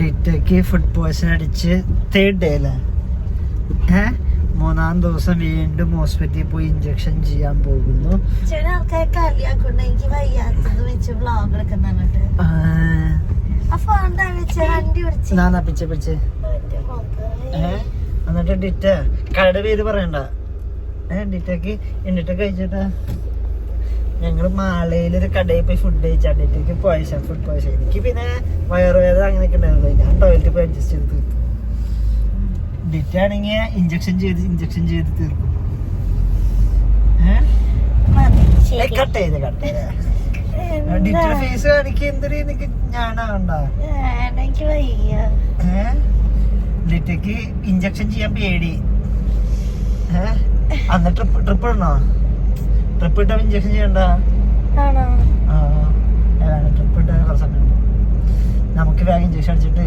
ഡിറ്റയ്ക്ക് food poison അടിച്ച് 3rd day അല്ലേ? 3-ാം ദിവസം വീണ്ടും ഹോസ്പിറ്റലിൽ പോയി ഇഞ്ചക്ഷൻ ചെയ്യാൻ പോകുന്നു. ചില ആൾക്കാരെ കളിയാക്കുന്നുണ്ട് എനിക്ക് വയ്യാത്തത് വെച്ച് വ്ളോഗ് എടുക്കുന്നുണ്ട്. എന്നിട്ട് ഡിറ്റ കടയുടെ പേര് പറയണ്ട. ഡിറ്റക്ക് എന്നിട്ട് കഴിച്ചിട്ടാ ഞങ്ങള് മാളയിലൊരു കടയിൽ പോയി ഫുഡ് കഴിച്ചാ. ഡിറ്റക്ക് ഫുഡ് പോയ്സൺ. എനിക്ക് പിന്നെ വയറുവേദന അങ്ങനെയൊക്കെ ഉണ്ടായിരുന്നു. ഞാൻ ടോയ്ലറ്റിൽ പോയി അഡ്ജസ്റ്റ് ചെയ്ത് തീർക്കും. ഡിറ്റ ആണെങ്കിൽ ഇഞ്ചക്ഷൻ ചെയ്ത് തീർക്കും. കട്ട് ചെയ്ത് ഡിറ്റയുടെ ഫേസ് കാണിക്കുക. എന്തൊരു എനിക്ക് ഞാനാവണ്ട. ഡിറ്റക്ക് ഇഞ്ചക്ഷൻ ചെയ്യാൻ പേടി. അന്ന് ട്രിപ്പ് ഇടണോ? ട്രിപ്പ് ഇട്ടാ ഇഞ്ചക്ഷൻ ചെയ്യണ്ട. ട്രിപ്പ് ഇട്ട കുറച്ച് നമുക്ക് വേഗം ഇഞ്ചക്ഷൻ അടിച്ചിട്ട്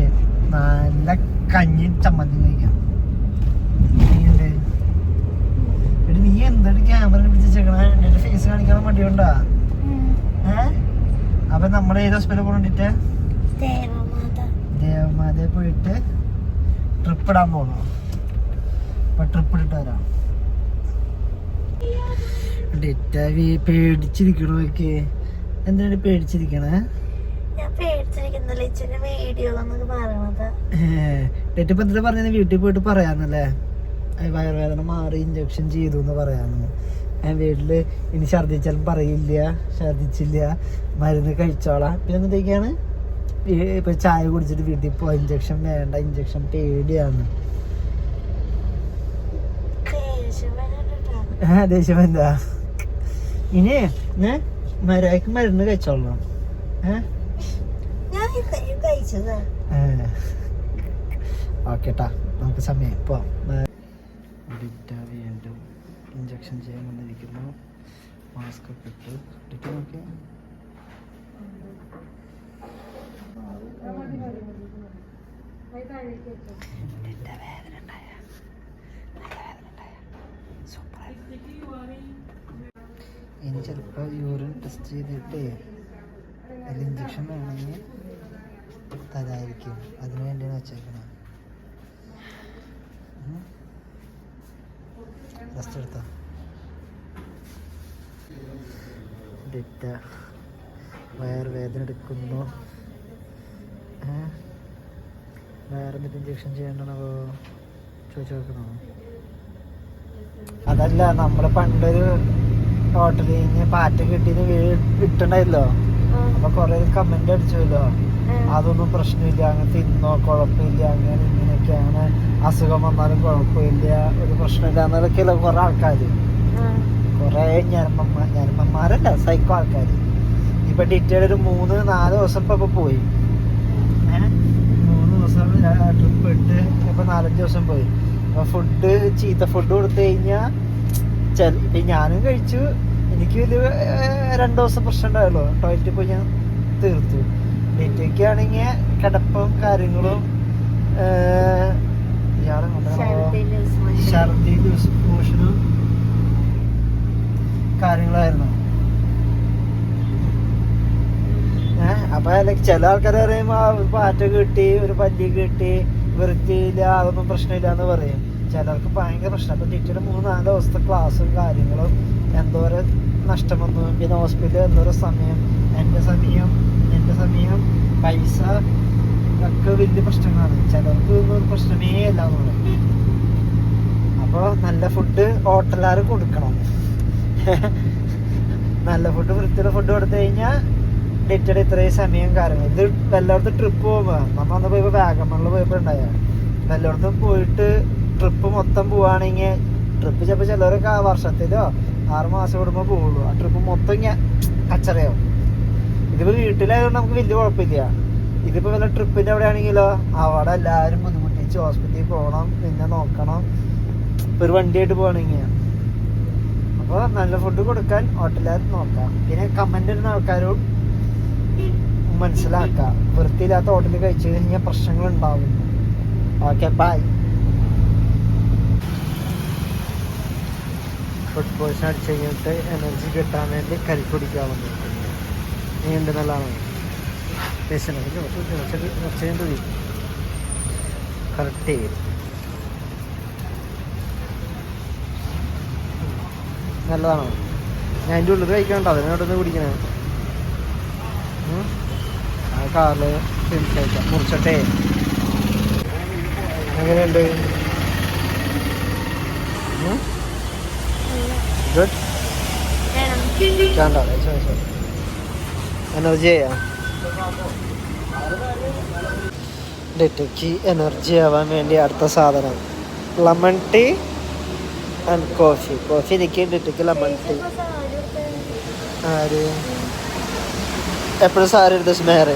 നല്ല കഞ്ഞി ചമ്മന്തി കഴിക്കാം. നീ എന്താണ് ക്യാമറ പിടിച്ചേക്കണ? എന്റെ ഫേസ് കാണിക്കാൻ മടിയുണ്ടാ? അപ്പൊ നമ്മള് ഏത് ഹോസ്പിറ്റലിൽ പോകണ്ടിട്ട്? ദേവമാത പോയിട്ട് ട്രിപ്പ് ഇടാൻ പോകണം. അപ്പൊ ട്രിപ്പ് ഇട്ടിട്ട് വരാം. ഡിറ്റ പേടിച്ചിരിക്കണോക്കെ. എന്തിനാണ് പേടിച്ചിരിക്കണേ? ഡിറ്റ ഇപ്പൊ എന്താ പറഞ്ഞത്? വീട്ടിൽ പോയിട്ട് പറയാന്നല്ലേ? വയറുവേദന മാറി ഇഞ്ചക്ഷൻ ചെയ്തു എന്ന് പറയാന്ന്. വീട്ടില് ഇനി ഛർദിച്ചാലും ഛർദിച്ചില്ല, മരുന്ന് കഴിച്ചോളാം. പിന്നെ എന്തൊക്കെയാണ് ഇപ്പൊ ചായ കുടിച്ചിട്ട് വീട്ടിൽ പോ, ഇഞ്ചക്ഷൻ വേണ്ട, ഇഞ്ചക്ഷൻ പേടിയാന്ന്. ദേഷ്യം എന്താ? ഇനി മര്യാദക്ക് മരുന്ന് കഴിച്ചോളണം. ഓക്കേട്ടാ, നമുക്ക് സമയം പോവാം. വീണ്ടും ഇഞ്ചക്ഷൻ ചെയ്യാൻ വന്നിരിക്കുന്നു. മാസ്ക് ഒക്കെ ഇട്ട് ഡിറ്റ നോക്കി. ഇനി ചിലപ്പോൾ യൂറിൻ ടെസ്റ്റ് ചെയ്തിട്ട് അതിൽ ഇഞ്ചക്ഷൻ വേണമെങ്കിൽ തരായിരിക്കും. അതിനു വേണ്ടിയാണ് വെച്ചേക്കണം. ടെസ്റ്റ് എടുത്തോ? ഡിറ്റ വയറുവേദന എടുക്കുന്നു. വേറെന്തിട്ട് ഇഞ്ചക്ഷൻ ചെയ്യണോ ചോദിച്ചു നോക്കണോ? അതല്ല, നമ്മള് പണ്ടൊരു ഹോട്ടലിൽ നിന്ന് പാറ്റ കിട്ടിന്ന് ഇട്ടുണ്ടായില്ലോ. അപ്പൊ കൊറേ കമന്റ് അടിച്ചല്ലോ, അതൊന്നും പ്രശ്നമില്ല, അങ്ങനെ തിന്നോ കുഴപ്പമില്ല, അങ്ങനെ ഇങ്ങനെയൊക്കെയാണ്, അസുഖം വന്നാലും കുഴപ്പമില്ല, ഒരു പ്രശ്നമില്ല എന്നൊക്കെയല്ലോ കുറെ ആൾക്കാര്. കുറെ ഞരമ്പന്മാരല്ല, സൈക്കോ ആൾക്കാര്. ഇപ്പൊ ഡിറ്റയിൽ ഒരു 3-4 ദിവസം ഇപ്പൊ പോയി. 3 ദിവസം ട്രിപ്പ് ഇട്ട് ഇപ്പൊ 4-5 ദിവസം പോയി. അപ്പൊ ചീത്ത ഫുഡ് കൊടുത്തു കഴിഞ്ഞാ ഞാനും കഴിച്ചു. എനിക്ക് വലിയ 2 ദിവസം പ്രശ്നം ഉണ്ടായല്ലോ. ടോയ്ലറ്റിൽ പോയി ഞാൻ തീർത്തു. ഡിറ്റയ്ക്ക് ആണെങ്കിൽ കിടപ്പും കാര്യങ്ങളും ഛർദി ലൂസ് മോഷനും കാര്യങ്ങളായിരുന്നു. അപ്പൊ ചില ആൾക്കാർ പറയുമ്പോ പാറ്റ കിട്ടി, ഒരു പല്ലി കിട്ടി, വൃത്തിയില്ല, അതൊന്നും പ്രശ്നമില്ല എന്ന് പറയും. ചിലർക്ക് ഭയങ്കര പ്രശ്നം. അപ്പൊ ഡിറ്റയുടെ 3-4 ദിവസത്തെ ക്ലാസ്സും കാര്യങ്ങളും എന്തോരം നഷ്ടം വന്നു. പിന്നെ ഹോസ്പിറ്റലിൽ എന്തോരം സമയം, എന്റെ സമയം പൈസ ഒക്കെ വലിയ പ്രശ്നങ്ങളാണ്. ചിലർക്ക് ഒന്നും പ്രശ്നമേ അല്ല എന്ന് പറയും. അപ്പൊ നല്ല ഫുഡ് ഹോട്ടലുകാർ കൊടുക്കണം. നല്ല ഫുഡ്, വൃത്തിയുള്ള ഫുഡ് കൊടുത്തു കഴിഞ്ഞാൽ ഡിറ്റയുടെ ഇത്രയും സമയം കാര്യങ്ങൾ. ഇത് എല്ലായിടത്തും ട്രിപ്പ് പോകുമ്പോ നമ്മ അന്ന് പോയപ്പോ വാഗമണിൽ പോയപ്പോ ഉണ്ടായ എല്ലായിടത്തും പോയിട്ട് ട്രിപ്പ് മൊത്തം പോവാണെങ്കിൽ ട്രിപ്പ് ചിലവരൊക്കെ വർഷത്തിലോ 6 മാസം കൂടുമ്പോ പോവുള്ളൂ. ആ ട്രിപ്പ് മൊത്തം കച്ചറയാവും. ഇതിപ്പോ വീട്ടിലായതുകൊണ്ട് നമുക്ക് വലിയ കുഴപ്പമില്ല. ഇതിപ്പോ വല്ല ട്രിപ്പിന്റെ അവിടെ ആണെങ്കിലോ അവിടെ എല്ലാരും ബുദ്ധിമുട്ടിച്ച് ഹോസ്പിറ്റലിൽ പോകണം, പിന്നെ നോക്കണം, ഒരു വണ്ടിയായിട്ട് പോകണമെങ്കിൽ. അപ്പോൾ നല്ല ഫുഡ് കൊടുക്കാൻ ഹോട്ടലുകാർ നോക്കാം. പിന്നെ കമന്റ് ഇടുന്ന ആൾക്കാരോട് മനസ്സിലാക്കാം, വൃത്തിയില്ലാത്ത ഹോട്ടലിൽ കഴിച്ചു കഴിഞ്ഞാൽ പ്രശ്നങ്ങൾ ഉണ്ടാവും. Okay, by. ഫുഡ് പോയ്സൺ അടിച്ചു കഴിഞ്ഞിട്ട് എനർജി കിട്ടാൻ വേണ്ടി കരിക്ക് കുടിക്കാൻ വന്നിട്ടുണ്ട്. നീ ഉണ്ട് നല്ലതാണ്. പേഷ്യൻ്റ് കുറച്ച് കഴിഞ്ഞിട്ട് കറക്റ്റ് നല്ലതാണോ? ഞാൻ അതിൻ്റെ ഉള്ളിൽ കഴിക്കണ്ട, അതിനോട് നിന്ന് കുടിക്കണേ. ആ കാറിൽ കഴിക്കാം. മുറിച്ചട്ടെ. എങ്ങനെയുണ്ട്? ഗുഡ്. വേണ്ട എനർജി ചെയ്യാം. ഡിറ്റയ്ക്ക് എനർജി ആവാൻ വേണ്ടി അടുത്ത സാധനം lemon tea and coffee. Coffee എനിക്ക് ഡിറ്റയ്ക്ക് ലെമൺ ടീ. ആര് എപ്പോഴും സാരി എടുത്ത് സ്മേർ